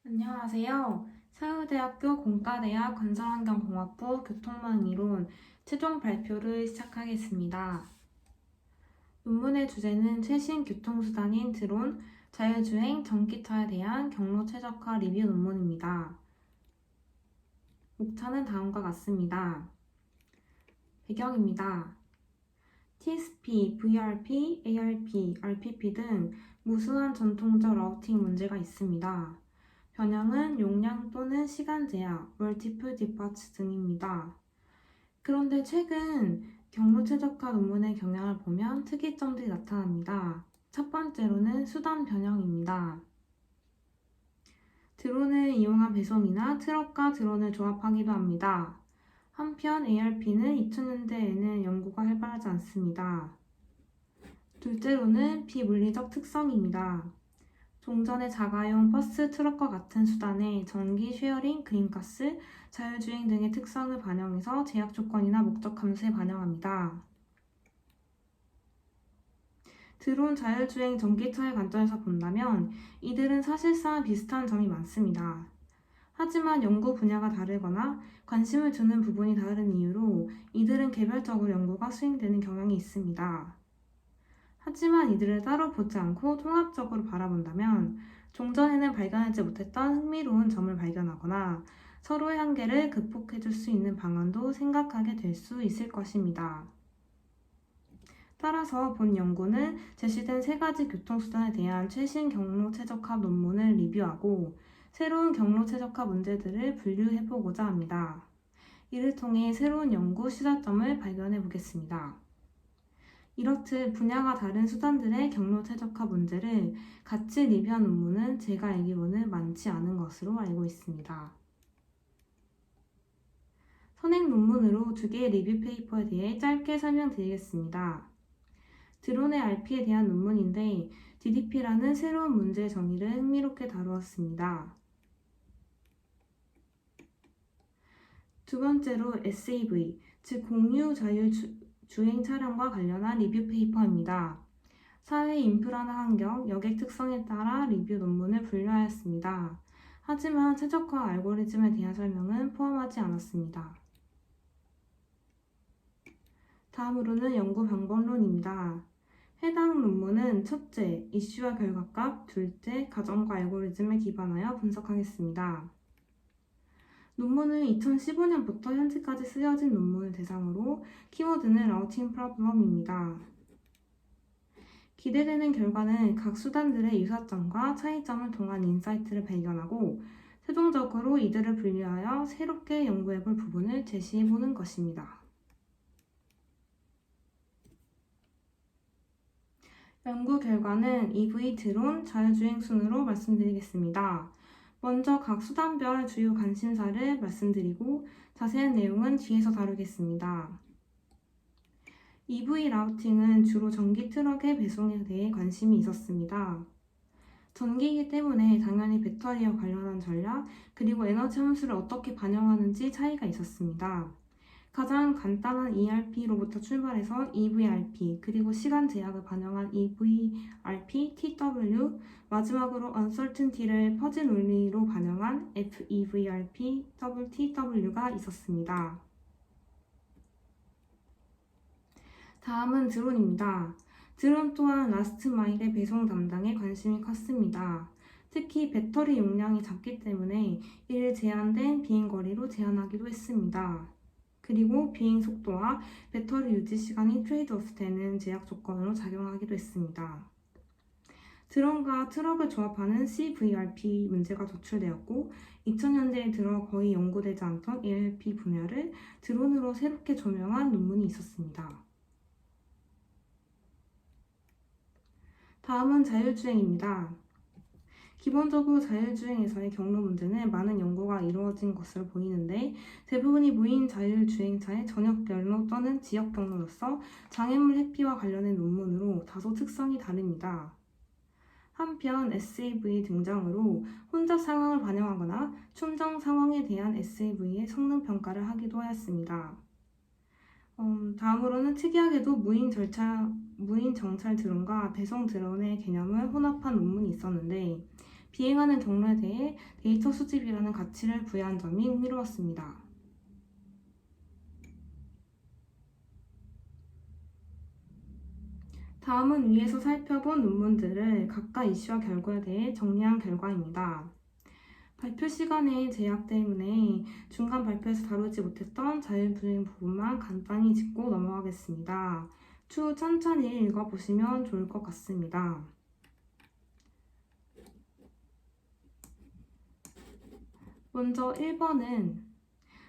안녕하세요. 서울대학교 공과대학 건설환경공학부 교통망이론 최종 발표를 시작하겠습니다. 논문의 주제는 최신 교통수단인 드론, 자율주행, 전기차에 대한 경로 최적화 리뷰 논문입니다. 목차는 다음과 같습니다. 배경입니다. TSP, VRP, ARP, RPP 등 무수한 전통적 라우팅 문제가 있습니다. 변형은 용량 또는 시간 제약, 멀티플 디파츠 등입니다. 그런데 최근 경로 최적화 논문의 경향을 보면 특이점들이 나타납니다. 첫 번째로는 수단 변형입니다. 드론을 이용한 배송이나 트럭과 드론을 조합하기도 합니다. 한편 ARP는 2000년대에는 연구가 활발하지 않습니다. 둘째로는 비물리적 특성입니다. 종전의 자가용 버스, 트럭과 같은 수단의 전기 쉐어링, 그린가스, 자율주행 등의 특성을 반영해서 제약 조건이나 목적 감수에 반영합니다. 드론, 자율주행, 전기차의 관점에서 본다면 이들은 사실상 비슷한 점이 많습니다. 하지만 연구 분야가 다르거나 관심을 두는 부분이 다른 이유로 이들은 개별적으로 연구가 수행되는 경향이 있습니다. 하지만 이들을 따로 보지 않고 통합적으로 바라본다면 종전에는 발견하지 못했던 흥미로운 점을 발견하거나 서로의 한계를 극복해줄 수 있는 방안도 생각하게 될 수 있을 것입니다. 따라서 본 연구는 제시된 세 가지 교통수단에 대한 최신 경로 최적화 논문을 리뷰하고 새로운 경로 최적화 문제들을 분류해보고자 합니다. 이를 통해 새로운 연구 시사점을 발견해 보겠습니다. 이렇듯 분야가 다른 수단들의 경로 최적화 문제를 같이 리뷰한 논문은 제가 알기로는 많지 않은 것으로 알고 있습니다. 선행 논문으로 두 개의 리뷰 페이퍼에 대해 짧게 설명드리겠습니다. 드론의 RP에 대한 논문인데 DDP라는 새로운 문제의 정의를 흥미롭게 다루었습니다. 두 번째로 SAV, 즉 공유 자율주행 차량과 관련한 리뷰 페이퍼입니다. 사회 인프라나 환경, 여객 특성에 따라 리뷰 논문을 분류하였습니다. 하지만 최적화 알고리즘에 대한 설명은 포함하지 않았습니다. 다음으로는 연구 방법론입니다. 해당 논문은 첫째, 이슈와 결과값, 둘째, 가정과 알고리즘에 기반하여 분석하겠습니다. 논문은 2015년부터 현재까지 쓰여진 논문을 대상으로 키워드는 라우팅 프로블럼입니다. 기대되는 결과는 각 수단들의 유사점과 차이점을 통한 인사이트를 발견하고 최종적으로 이들을 분류하여 새롭게 연구해볼 부분을 제시해보는 것입니다. 연구 결과는 EV 드론 자율주행 순으로 말씀드리겠습니다. 먼저 각 수단별 주요 관심사를 말씀드리고 자세한 내용은 뒤에서 다루겠습니다. EV 라우팅은 주로 전기 트럭의 배송에 대해 관심이 있었습니다. 전기이기 때문에 당연히 배터리와 관련한 전략, 그리고 에너지 함수를 어떻게 반영하는지 차이가 있었습니다. 가장 간단한 ERP로부터 출발해서 EVRP, 그리고 시간 제약을 반영한 EVRP, TW, 마지막으로 uncertainty를 퍼즐 논리로 반영한 FEVRP, TW가 있었습니다. 다음은 드론입니다. 드론 또한 라스트 마일의 배송 담당에 관심이 컸습니다. 특히 배터리 용량이 작기 때문에 이를 제한된 비행거리로 제한하기도 했습니다. 그리고 비행 속도와 배터리 유지 시간이 트레이드오프 되는 제약 조건으로 작용하기도 했습니다. 드론과 트럭을 조합하는 CVRP 문제가 도출되었고 2000년대에 들어 거의 연구되지 않던 ARP 분야를 드론으로 새롭게 조명한 논문이 있었습니다. 다음은 자율주행입니다. 기본적으로 자율주행에서의 경로 문제는 많은 연구가 이루어진 것으로 보이는데 대부분이 무인 자율주행차의 전역 경로 또는 지역 경로로서 장애물 회피와 관련된 논문으로 다소 특성이 다릅니다. 한편 SAV 등장으로 혼잡 상황을 반영하거나 충정 상황에 대한 SAV의 성능 평가를 하기도 하였습니다. 다음으로는 특이하게도 무인 정찰 드론과 배송 드론의 개념을 혼합한 논문이 있었는데 비행하는 경로에 대해 데이터 수집이라는 가치를 부여한 점이 흥미로웠습니다. 다음은 위에서 살펴본 논문들을 각각 이슈와 결과에 대해 정리한 결과입니다. 발표 시간의 제약 때문에 중간 발표에서 다루지 못했던 자율주행 부분만 간단히 짚고 넘어가겠습니다. 추후 천천히 읽어보시면 좋을 것 같습니다. 먼저 1번은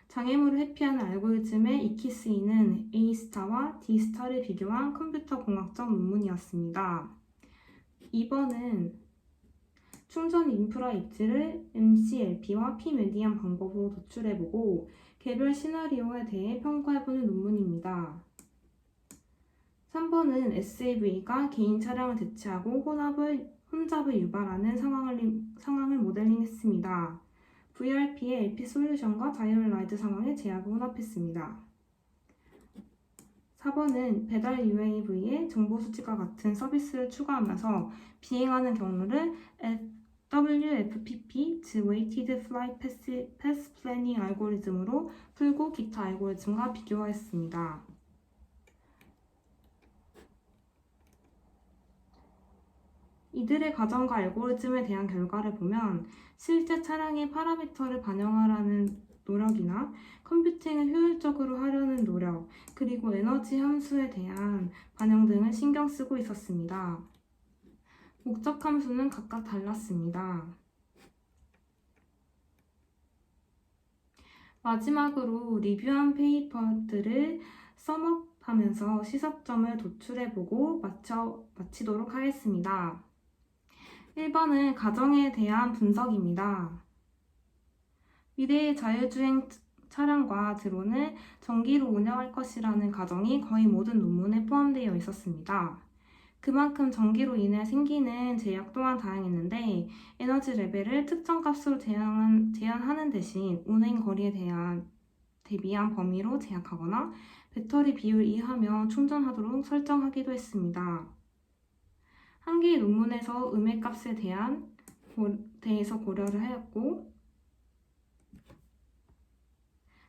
장애물을 회피하는 알고리즘에 익히 쓰이는 A스타와 D스타를 비교한 컴퓨터 공학적 논문이었습니다. 2번은 충전 인프라 입지를 MCLP와 P메디안 방법으로 도출해보고 개별 시나리오에 대해 평가해보는 논문입니다. 3번은 SAV가 개인 차량을 대체하고 혼잡을 유발하는 상황을 모델링했습니다. VRP의 LP 솔루션과 자율 라이드 상황의 제약을 혼합했습니다. 4번은 배달 UAV에 정보 수집과 같은 서비스를 추가하면서 비행하는 경로를 WFPP, 즉 Weighted Flight Path Planning 알고리즘으로 풀고 기타 알고리즘과 비교했습니다. 이들의 과정과 알고리즘에 대한 결과를 보면 실제 차량의 파라미터를 반영하라는 노력이나 컴퓨팅을 효율적으로 하려는 노력, 그리고 에너지 함수에 대한 반영 등을 신경 쓰고 있었습니다. 목적 함수는 각각 달랐습니다. 마지막으로 리뷰한 페이퍼들을 썸업하면서 시사점을 도출해보고 마치도록 하겠습니다. 1번은 가정에 대한 분석입니다. 미래의 자율주행 차량과 드론을 전기로 운영할 것이라는 가정이 거의 모든 논문에 포함되어 있었습니다. 그만큼 전기로 인해 생기는 제약 또한 다양했는데 에너지 레벨을 특정 값으로 제한하는 대신 운행 거리에 대비한 범위로 제약하거나 배터리 비율 이하면 충전하도록 설정하기도 했습니다. 한 개의 논문에서 음해값에 대해서 고려를 하였고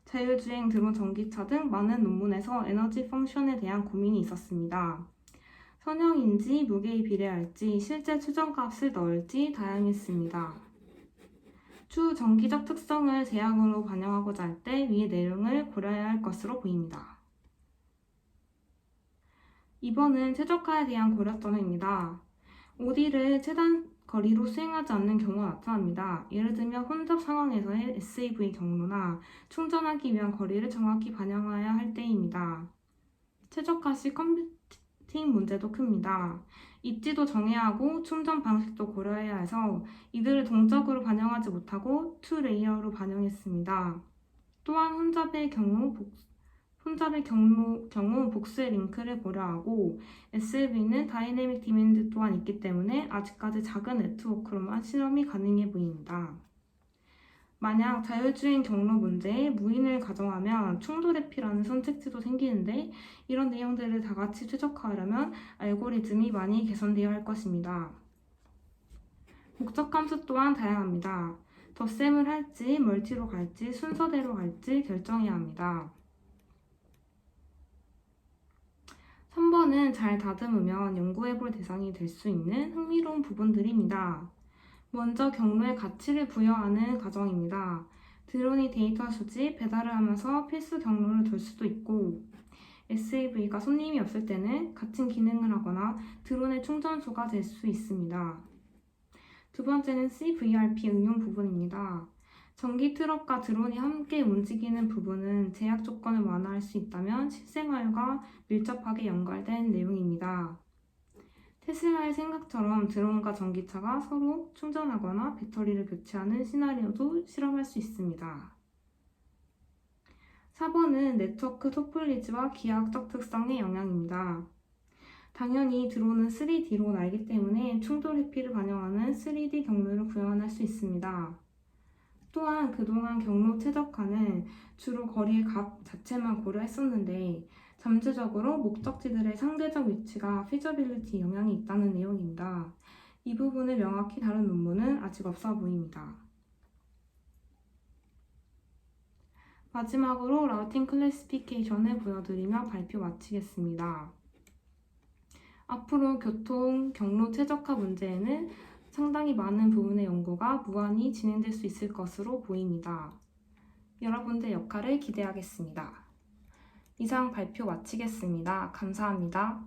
자율주행 드론 전기차 등 많은 논문에서 에너지 펑션에 대한 고민이 있었습니다. 선형인지 무게에 비례할지 실제 추정값을 넣을지 다양했습니다. 추후 전기적 특성을 제약으로 반영하고자 할 때 위의 내용을 고려해야 할 것으로 보입니다. 2번은 최적화에 대한 고려점입니다. OD를 최단 거리로 수행하지 않는 경우가 나타납니다. 예를 들면 혼잡 상황에서의 SAV 경로나 충전하기 위한 거리를 정확히 반영해야 할 때입니다. 최적화 시 컴퓨팅 문제도 큽니다. 입지도 정해야 하고 충전 방식도 고려해야 해서 이들을 동적으로 반영하지 못하고 2레이어로 반영했습니다. 또한 혼잡의 경우 복수의 링크를 고려하고 SLV는 다이내믹 디맨드 또한 있기 때문에 아직까지 작은 네트워크로만 실험이 가능해 보입니다. 만약 자율주행 경로 문제에 무인을 가정하면 충돌 회피라는 선택지도 생기는데 이런 내용들을 다 같이 최적화하려면 알고리즘이 많이 개선되어야 할 것입니다. 목적 함수 또한 다양합니다. 덧셈을 할지 멀티로 갈지 순서대로 갈지 결정해야 합니다. 3번은 잘 다듬으면 연구해볼 대상이 될 수 있는 흥미로운 부분들입니다. 먼저 경로에 가치를 부여하는 과정입니다. 드론이 데이터 수집, 배달을 하면서 필수 경로를 돌 수도 있고 SAV가 손님이 없을 때는 같은 기능을 하거나 드론의 충전소가 될 수 있습니다. 두 번째는 CVRP 응용 부분입니다. 전기 트럭과 드론이 함께 움직이는 부분은 제약 조건을 완화할 수 있다면 실생활과 밀접하게 연결된 내용입니다. 테슬라의 생각처럼 드론과 전기차가 서로 충전하거나 배터리를 교체하는 시나리오도 실험할 수 있습니다. 4번은 네트워크 토폴리지와 기하학적 특성의 영향입니다. 당연히 드론은 3D로 날기 때문에 충돌 회피를 반영하는 3D 경로를 구현할 수 있습니다. 또한 그동안 경로 최적화는 주로 거리의 값 자체만 고려했었는데 잠재적으로 목적지들의 상대적 위치가 피저빌리티 영향이 있다는 내용입니다. 이 부분을 명확히 다룬 논문은 아직 없어 보입니다. 마지막으로 라우팅 클래시피케이션을 보여드리며 발표 마치겠습니다. 앞으로 교통, 경로 최적화 문제에는 상당히 많은 부분의 연구가 무한히 진행될 수 있을 것으로 보입니다. 여러분들의 역할을 기대하겠습니다. 이상 발표 마치겠습니다. 감사합니다.